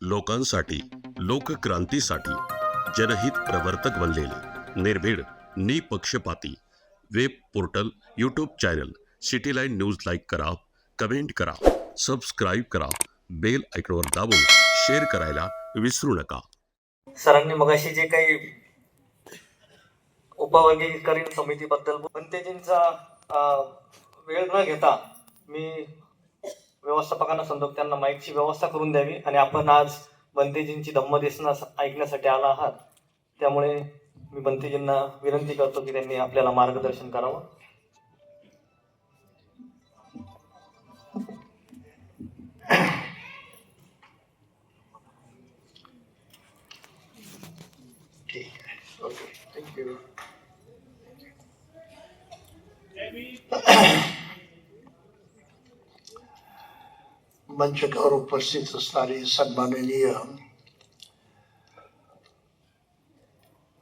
लोकांसाठी, लोकक्रांतीसाठी जनहित प्रवर्तक बनलेले निर्भीड, निपक्षपाती web portal, YouTube channel city line news like करा, कमेंट करा, सबस्क्राईब करा, बेल आयकॉनवर दाबून शेअर करायला विसरू नका. सरांनी मगाशी जे काही उपवर्गीकरण समितीबद्दल बनतेजींचा वेळ न घेता मी व्यवस्थापकांना सांगतो त्यांना माईकची व्यवस्था करून द्यावी आणि आपण आज बनतेजींची धम्मदेशना ऐकण्यासाठी आला आहात, त्यामुळे मी बनतेजींना विनंती करतो की त्यांनी आपल्याला मार्गदर्शन करावं. ठीक आहे, ओके, थँक्यू. मंचकावर उपस्थित असणारे सन्माननीय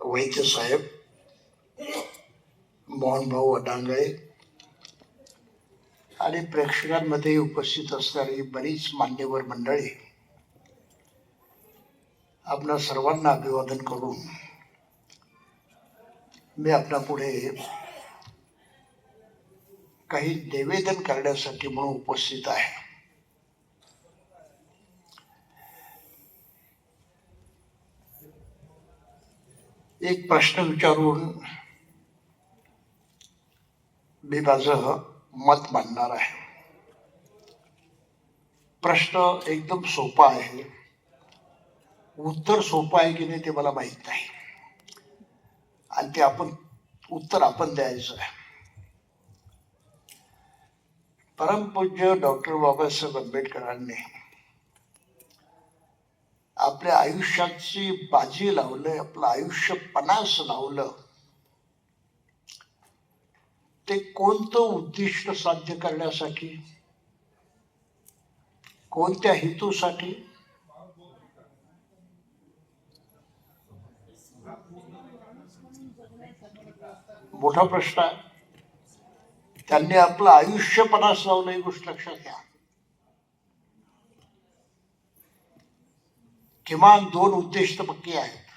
वैद्य साहेब, मोहनभाऊ अडांगळे आणि प्रेक्षकांमध्ये उपस्थित असणारी बरीच मान्यवर मंडळी, आपणा सर्वांना अभिवादन करून मी आपल्या पुढे काही निवेदन करण्यासाठी म्हणून उपस्थित आहे. एक प्रश्न विचारून मी माझं मत मांडणार आहे. प्रश्न एकदम सोपा आहे, उत्तर सोपं आहे की नाही ते मला माहित नाही, आणि ते उत्तर आपण द्यायचं आहे. परमपूज्य डॉक्टर बाबासाहेब आंबेडकरांनी आपल्या आयुष्याची बाजी लावलं, आपलं आयुष्य पणास लावलं. ते कोणतं उद्दिष्ट साध्य करण्यासाठी, कोणत्या हेतूसाठी? मोठा प्रश्न आहे. त्यांनी आपलं आयुष्य पणास लावलं, ही गोष्ट लक्षात घ्या. किमान 2 उद्दिष्ट पक्के आहेत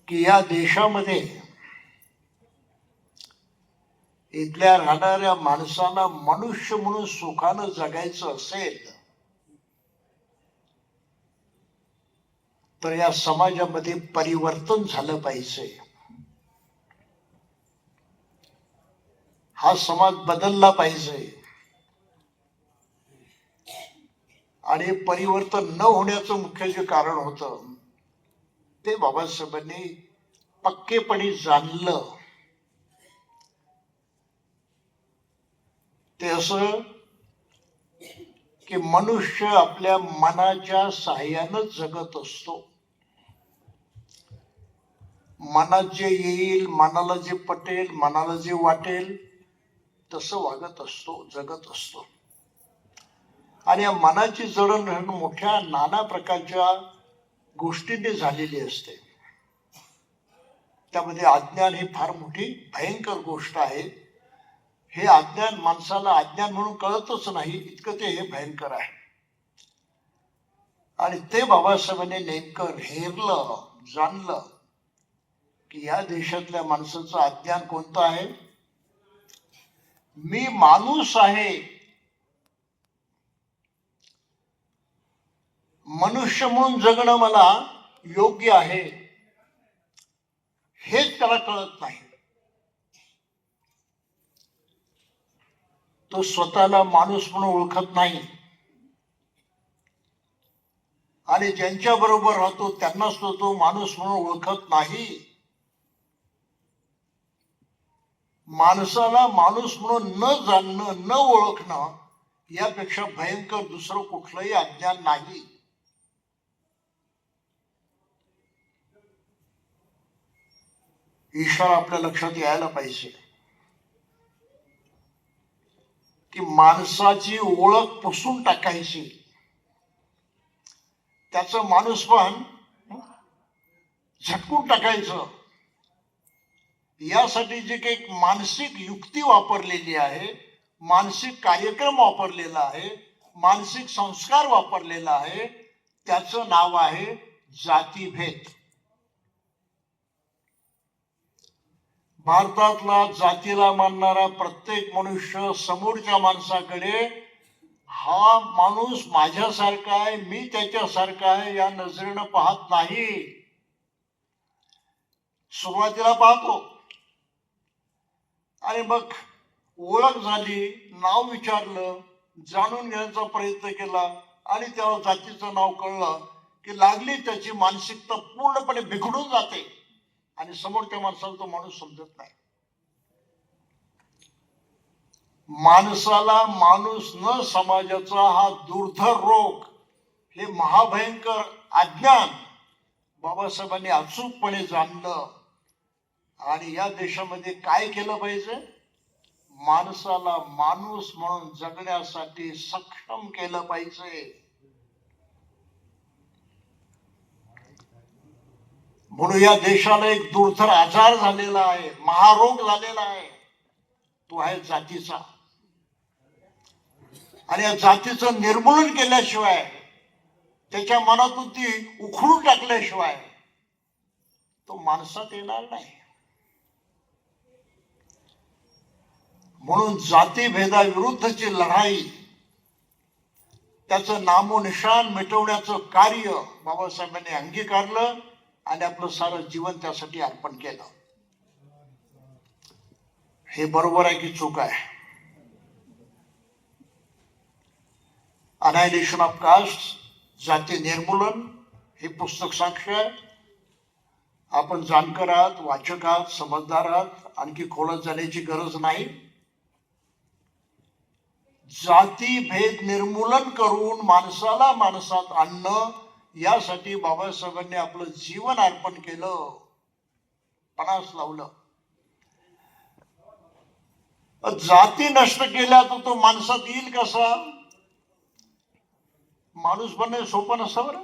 की या देशामध्ये इथल्या राहणाऱ्या माणसाला मनुष्य म्हणून सुखानं जगायचं असेल तर या समाजामध्ये परिवर्तन झालं पाहिजे. हा समाज बदलला पाहिजे. आणि परिवर्तन न होण्याचं मुख्य जे कारण होतं ते बाबासाहेबांनी पक्केपणे जाणलं. ते असं की मनुष्य आपल्या मनाच्या साह्यानं जगत असतो. मनात जे येईल, मनाला जे पटेल, मनाला जे वाटेल तसं वागत असतो, जगत असतो. आणि या मनाची जडणघडण मोठ्या नाना प्रकारच्या गोष्टींनी झालेली असते. त्यामध्ये अज्ञान ही फार मोठी भयंकर गोष्ट आहे. हे अज्ञान माणसाला अज्ञान म्हणून कळतच नाही, इतकं ते हे भयंकर आहे. आणि ते बाबासाहेबांनी नेमकं हेरलं, जाणलं की या देशातल्या माणसाचं अज्ञान कोणतं आहे. मी माणूस आहे, मनुष्य म्हणून जगणं मला योग्य आहे, हेच त्याला कळत नाही. तो स्वतःला माणूस म्हणून ओळखत नाही आणि ज्यांच्या बरोबर राहतो त्यांना तो माणूस म्हणून ओळखत नाही. माणसाला माणूस म्हणून न जाणणं, न ओळखणं यापेक्षा भयंकर दुसरं कुठलंही अज्ञान नाही. ईश्वर आपल्या लक्षात यायला पाहिजे की माणसाची ओळख पुसून टाकायची, त्याचं माणूसपण झटकून टाकायचं. यासाठी जे काही मानसिक युक्ती वापरलेली आहे, मानसिक कार्यक्रम वापरलेला आहे, मानसिक संस्कार वापरलेला आहे, त्याचं नाव आहे जातीभेद. भारतातला जातीला मानणारा प्रत्येक मनुष्य समोरच्या माणसाकडे हा माणूस माझ्यासारखा आहे, मी त्याच्यासारखा आहे या नजरेनं पाहत नाही. सुरुवातीला पाहतो आणि मग ओळख झाली, नाव विचारलं, जाणून घेण्याचा प्रयत्न केला आणि त्याला जातीचं नाव कळलं की लागली त्याची मानसिकता पूर्णपणे बिघडून जाते आणि समोरच्या माणसाला तो माणूस समजत नाही. माणसाला माणूस न समाजाचा हा दुर्धर रोग, हे महाभयंकर अज्ञान बाबासाहेबांनी अचूकपणे जाणलं आणि या देशामध्ये काय केलं पाहिजे, माणसाला माणूस म्हणून जगण्यासाठी सक्षम केलं पाहिजे. म्हणून या देशाला एक दुर्धर आजार झालेला आहे, महारोग झालेला आहे, तो आहे जातीचा. आणि या जातीचं निर्मूलन केल्याशिवाय, त्याच्या मनातून ती उखडून टाकल्याशिवाय तो माणसात येणार नाही. म्हणून जातीभेदाविरुद्धची लढाई, त्याचं नामोनिशान मिटवण्याचं कार्य बाबासाहेबांनी अंगीकारलं आणि आपलं सारं जीवन त्यासाठी अर्पण केलं. हे बरोबर आहे की चूक आहे? अनायलेशन ऑफ कास्ट, जाती निर्मूलन, हे पुस्तक साक्ष आहे. आपण जाणकार आहात, वाचक आहात, समजदार आहात, आणखी खोलात जाण्याची गरज नाही. जाती भेद निर्मूलन करून माणसाला माणसात आणणं, यासाठी बाबासाहेबांनी आपलं जीवन अर्पण केलं, पणास लावलं. जाती नष्ट केल्या तर तो माणसात येईल कसा? माणूस बनणे सोपं नसतं बरं.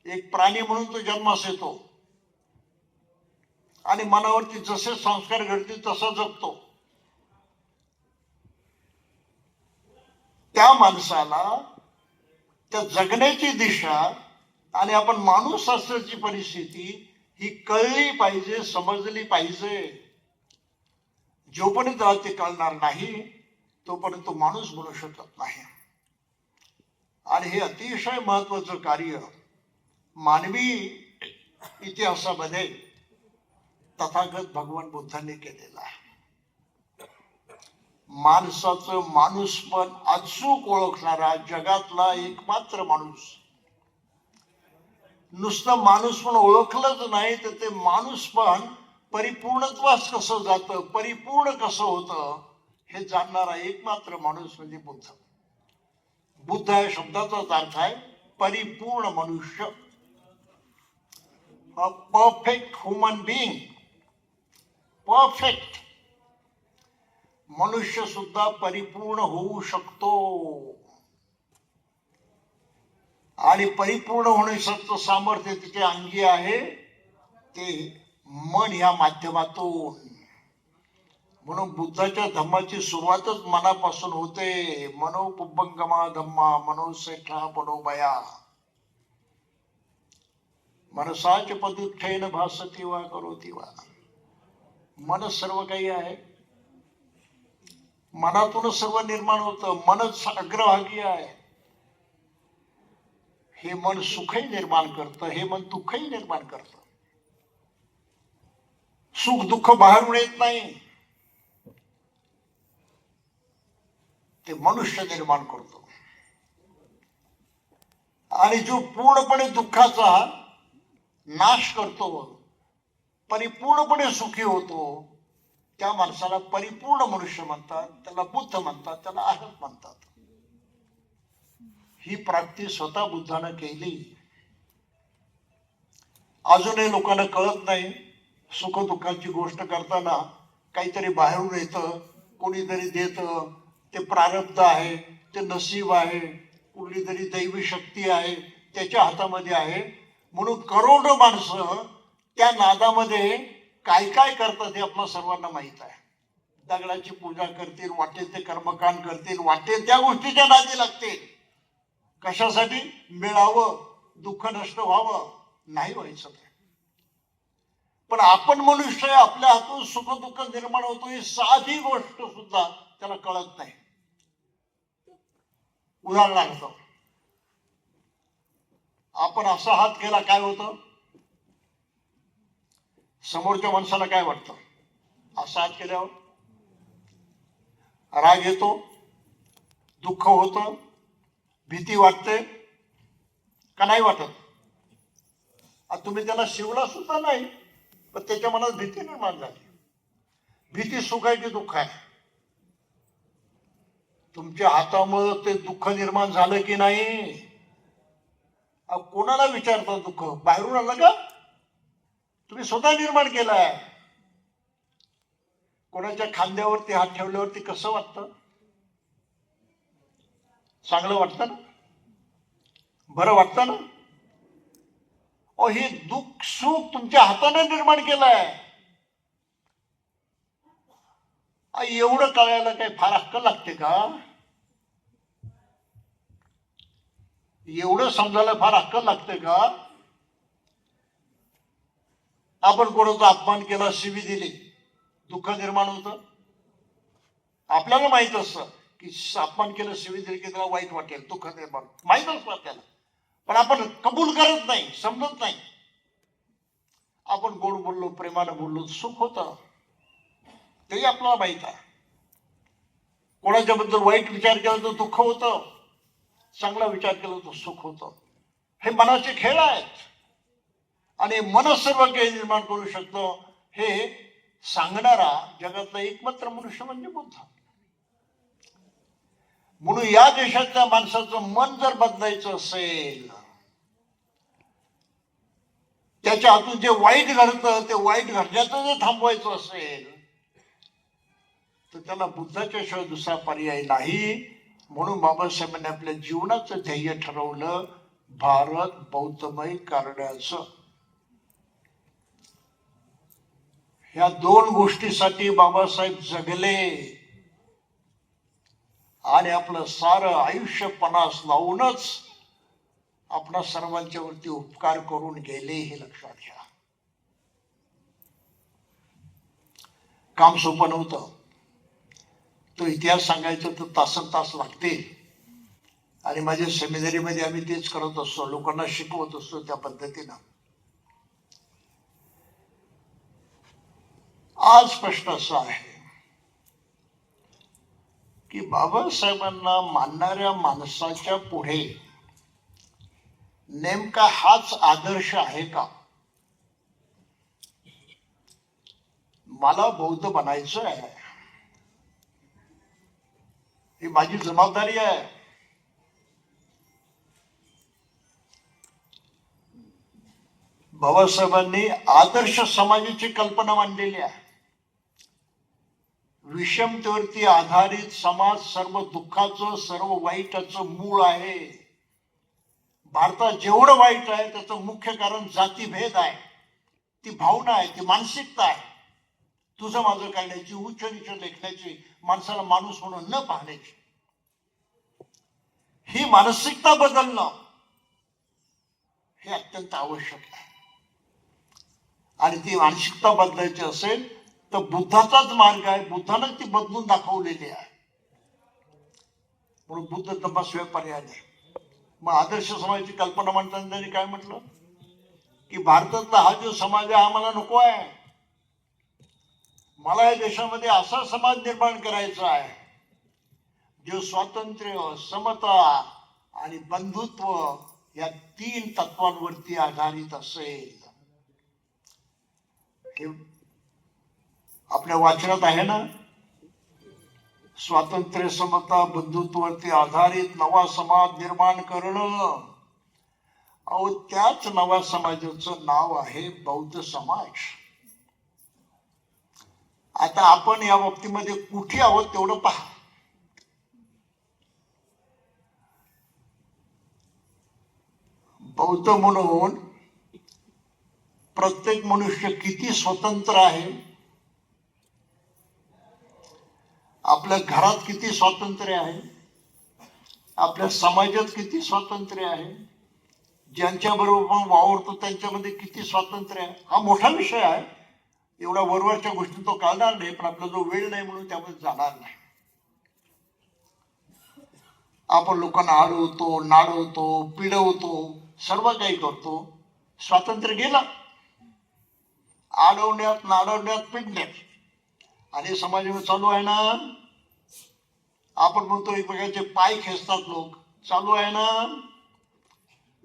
एक प्राणी म्हणून तो जन्मास येतो आणि मनावरती जसे संस्कार घडतील तसा जगतो. त्या माणसाला त्या जगण्याची दिशा आणि आपण माणूस असण्याची परिस्थिती ही कळली पाहिजे, समजली पाहिजे. जोपर्यंत ते कळणार नाही तोपर्यंत तो माणूस बनू शकत नाही. आणि हे अतिशय महत्वाचं कार्य मानवी इतिहासामध्ये तथागत भगवान बुद्धांनी केलेलं आहे. माणसाचं माणूसपण अचूक ओळखणारा जगातला एकमात्र माणूस. नुसतं माणूसपण ओळखलंच नाही तर ते माणूसपण परिपूर्णत्वास कसं जातं, परिपूर्ण कसं होतं, हे जाणणारा एकमात्र माणूस म्हणजे बुद्ध. बुद्ध या शब्दाचाच अर्थ आहे परिपूर्ण मनुष्य, a perfect human being. Perfect मनुष्य सुद्धा परिपूर्ण होऊ शकतो. आणि परिपूर्ण होण्याचं सामर्थ्य तिथे अंगी आहे, ते मन या माध्यमातून. म्हणून बुद्धाच्या धम्माची सुरुवातच मनापासून होते. मनो पुब्बंगमा धम्मा मनोसेठा पडोबया, मनसाच पदुत्थेन भासती वा करोती वा. मन सर्व काही आहे, मनातूनच सर्व निर्माण होतं. मनच अग्रभागी आहे. हे मन सुखही निर्माण करतं, हे मन दुःखही निर्माण करतं. सुख दुःख बाहेरून येत नाही, ते मनुष्य निर्माण करतो. आणि जो पूर्णपणे दुःखाचा नाश करतो, परिपूर्णपणे सुखी होतो, त्या माणसाला परिपूर्ण मनुष्य म्हणतात, त्याला बुद्ध म्हणतात, त्याला अरहत म्हणतात. ही प्राप्ती स्वतः बुद्धानं केली. अजूनही लोकांना कळत नाही. सुख दुःखाची गोष्ट करताना काहीतरी बाहेरून येतं, कोणीतरी देतं, ते प्रारब्ध आहे, ते नशीब आहे, कुठली तरी दैवी शक्ती आहे, त्याच्या हातामध्ये आहे. म्हणून करोडो माणसं त्या नादामध्ये काय काय करतात हे आपल्या सर्वांना माहित आहे. दगडाची पूजा करतील, वाटेल ते कर्मकांड करतील, वाटेल त्या गोष्टीच्या नादी लागतील. कशासाठी? मिळावं, दुःख नष्ट व्हावं. नाही व्हायचं ते. पण आपण मनुष्य, आपल्या हातून सुख दुःख निर्माण होतो ही साधी गोष्ट सुद्धा त्याला कळत नाही. उदाहरणार्थ, आपण असा हात केला काय होतं? समोरच्या माणसाला काय वाटतं? असा हात केल्यावर राग येतो, दुःख होतं, भीती वाटते का नाही वाटत? तुम्ही त्याला शिवला सुद्धा नाही, पण त्याच्या मनात भीती निर्माण झाली. भीती सुख आहे की दुःख आहे? तुमच्या हातामुळे ते दुःख निर्माण झालं की नाही? कोणाला विचारता दुःख? बाहेरून आलं का? तुम्ही स्वतः निर्माण केलाय. कोणाच्या खांद्यावरती हात ठेवल्यावरती कसं वाटतं? चांगलं वाटतं ना? बरं वाटतं ना? हे दुःख सुख तुमच्या हाताने निर्माण केलंय. एवढं कळायला काही फार अक्कल लागते का? एवढं समजायला फार अक्कल लागते का? आपण कोणाचा अपमान केला, शिवी दिली, दुःख निर्माण होतं. आपल्याला माहित असतं की अपमान केलं, शिवी दिली की त्याला वाईट वाटेल, दुःख निर्माण माहित असतं आपल्याला. पण आपण कबूल करत नाही, समजत नाही. आपण गोड बोललो, प्रेमानं बोललो, सुख होतं, तेही आपल्याला माहित आहे. कोणाच्या बद्दल वाईट विचार केला तर दुःख होतं, चांगला विचार केला तर सुख होतं. हे मनाचे खेळ आहेत. आणि मन सर्व काही निर्माण करू शकतो हे सांगणारा जगातला एकमात्र मनुष्य म्हणजे बुद्ध. म्हणून या देशातल्या माणसाचं मन जर बदलायचं असेल, त्याच्या हातून जे वाईट घडतं ते वाईट घडण्याचं जर थांबवायचं असेल तर त्याला बुद्धाच्या शिवाय दुसरा पर्याय नाही. म्हणून बाबासाहेबांनी आपल्या जीवनाचं ध्येय ठरवलं, भारत बौद्धमय करण्याचं. ह्या दोन गोष्टीसाठी बाबासाहेब जगले आणि आपलं सारं आयुष्य पणास लावूनच आपणा सर्वांच्या वरती उपकार करून गेले, हे लक्षात घ्या. काम सोपं नव्हतं. तो इतिहास सांगायचा तर तासन तास लागतील. आणि माझ्या सेमिनरीमध्ये आम्ही तेच करत असतो, लोकांना शिकवत असतो त्या पद्धतीनं. आज प्रश्न असा आहे की बाबासाहेबांना मानणाऱ्या माणसाच्या पुढे नेमका हाच आदर्श आहे का? मला बौद्ध बनायचं आहे, ही माझी जबाबदारी आहे. बाबासाहेबांनी आदर्श समाजाची कल्पना मांडलेली आहे. विषमतेवरती आधारित समाज सर्व दुःखाचं, सर्व वाईटाचं मूळ आहे. भारतात जेवढं वाईट आहे त्याचं मुख्य कारण जातीभेद आहे, ती भावना आहे, ती मानसिकता आहे. तुझं माझं करण्याची, उच्च नीच लेखण्याची, माणसाला माणूस म्हणून न पाहण्याची, ही मानसिकता बदलणं हे अत्यंत आवश्यक आहे. आणि ती मानसिकता बदलायची असेल तर बुद्धाचाच मार्ग आहे, बुद्धानं ती बदलून दाखवलेली आहे. म्हणून बुद्ध तपासव्या पर्याय नाही. मग आदर्श समाजाची कल्पना मांडताना त्यांनी काय म्हटलं की भारतातला हा जो समाज आहे हा मला नको आहे. मला या देशामध्ये असा समाज निर्माण करायचा आहे जो स्वातंत्र्य, समता आणि बंधुत्व या 3 तत्वांवरती आधारित असेल. हे आपल्या वाचनात आहे ना, स्वातंत्र्य, समता, बंधुत्वावरती आधारित नवा समाज निर्माण करणं. अहो, त्याच नव्या समाजाचं नाव आहे बौद्ध समाज. आता आपण या बाबतीमध्ये कुठे आहोत तेवढं पहा. बौद्ध म्हणून प्रत्येक मनुष्य किती स्वतंत्र आहे आपल्या घरात किती स्वातंत्र्य आहे, आपल्या समाजात किती स्वातंत्र्य आहे, ज्यांच्या बरोबर वावरतो त्यांच्यामध्ये किती स्वातंत्र्य आहे, हा मोठा विषय आहे. एवढ्या वरवरच्या गोष्टी तो कळणार नाही, पण आपला जो वेळ नाही म्हणून त्यामध्ये जाणार नाही. आपण लोकांना अडवतो, नाडवतो, पिडवतो, सर्व काही करतो. स्वातंत्र्य गेला अडवण्यात, नाडवण्यात, पिडण्यात. आणि समाजामध्ये चालू आहे ना, आपण म्हणतो एकमेकांचे पाय खेचतात लोक, चालू आहे ना.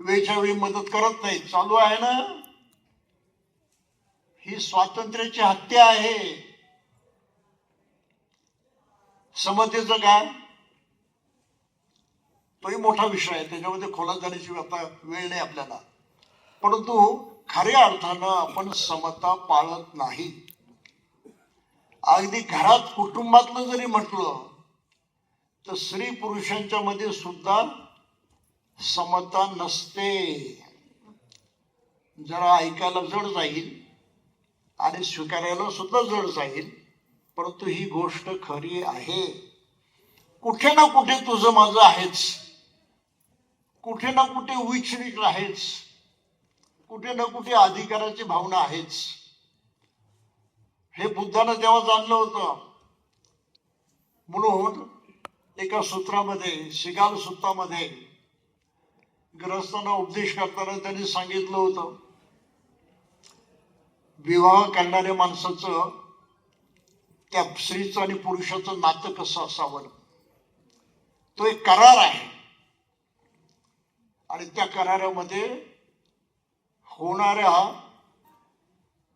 वेळच्या वेळी मदत करत नाही, चालू आहे ना. ही स्वातंत्र्याची हत्या आहे. समतेचं काय, तोही मोठा विषय आहे, त्याच्यामध्ये खोलात जाण्याची आता वेळ नाही आपल्याला. परंतु खऱ्या अर्थानं आपण समता पाळत नाही. अगदी घरात कुटुंबातलं जरी म्हटलं तर स्त्री पुरुषांच्या मध्ये सुद्धा समता नसते. जरा ऐकायला जड जाईल आणि स्वीकारायला सुद्धा जड जाईल, परंतु ही गोष्ट खरी आहे. कुठे ना कुठे तुझं माझं आहेच, कुठे ना कुठे उच्चनीच आहेच, कुठे ना कुठे अधिकाराची भावना आहेच. हे बुद्धानं तेव्हा जाणलं होतं. म्हणून एका सूत्रामध्ये, शिगाल सूत्रामध्ये ग्रहस्थांना उपदेश करताना त्यांनी सांगितलं होतं, विवाह करणाऱ्या माणसाचं त्या स्त्रीचं आणि पुरुषाचं नातं कसं असावं. तो एक करार आहे आणि त्या करारामध्ये होणाऱ्या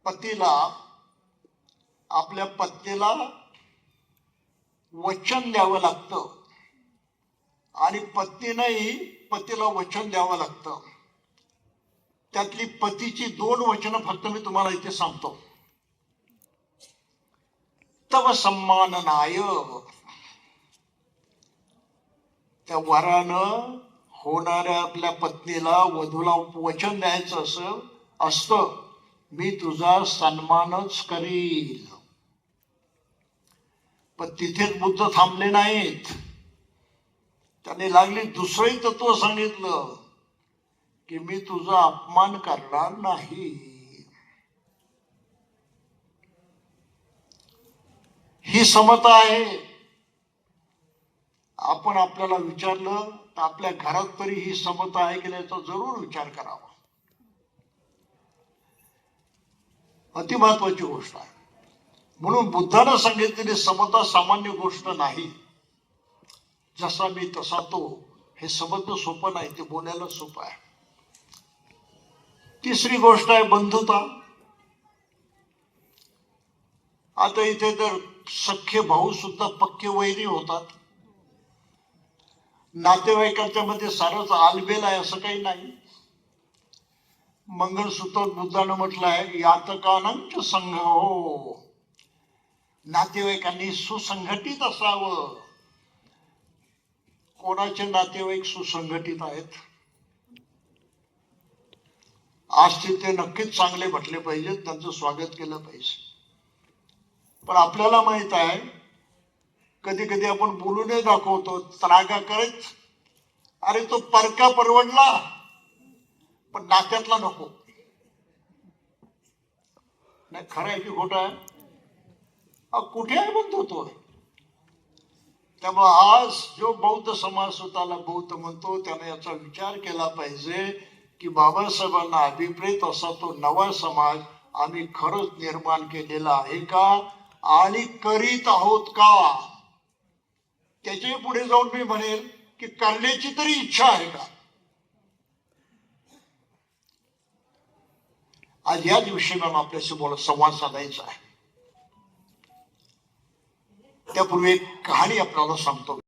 पतीला आपल्या पत्नीला वचन द्यावं लागतं आणि पत्नीनंही पतीला वचन द्यावं लागतं. त्यातली पतीची 2 वचनं फक्त मी तुम्हाला इथे सांगतो. तव सम्माननाय, त्या वरानं होणाऱ्या आपल्या पत्नीला, वधूला वचन द्यायचं असतं, मी तुझा सन्मानच करील. पण तिथेच बुद्ध थांबले नाहीत. त्यांनी लागली दुसरंही तत्व सांगितलं की मी तुझा अपमान करणार नाही. ही समता आहे. आपण आपल्याला विचारलं तर आपल्या घरात तरी ही समता आहे की नाही याचा जरूर विचार करावा. अति महत्वाची गोष्ट आहे. म्हणून बुद्धानं सांगितलेली समता सामान्य गोष्ट नाही. जसा मी तसा तो, हे समजणं सोपं नाही, ते बोलायला सोपं आहे. तिसरी गोष्ट आहे बंधुता. आता इथे तर सख्खे भाऊ सुद्धा पक्के वैरी होतात. नातेवाईकांच्या मध्ये सारंच आलबेल आहे असं काही नाही. मंगळसूत्रात बुद्धानं म्हटलं आहे, यातकांच संघ हो, नातेवाईकांनी सुसंघटित असावं. कोणाचे नातेवाईक सुसंघटित आहेत? असतील ते नक्कीच चांगले म्हटले पाहिजेत, त्यांचं स्वागत केलं पाहिजे. पण आपल्याला माहित आहे, कधी कधी आपण बोलूनही दाखवतो, त्रागा करत, अरे तो परका परवडला पण नात्यातला नको. नाही, खरं आहे की खोटं आहे? कुठे आहे म्हणतो तो. त्यामुळे आज जो बौद्ध समाज स्वतःला बौद्ध म्हणतो त्याने याचा विचार केला पाहिजे की बाबासाहेबांना अभिप्रेत असा तो नवा समाज आम्ही खरंच निर्माण केलेला आहे का आणि करीत आहोत का. त्याच्याही पुढे जाऊन मी म्हणेल की करण्याची तरी इच्छा आहे का. आज याच विषयावर आपल्याशी संवाद साधायचा आहे. त्यापूर्वी एक कहाणी आपल्याला सांगतो.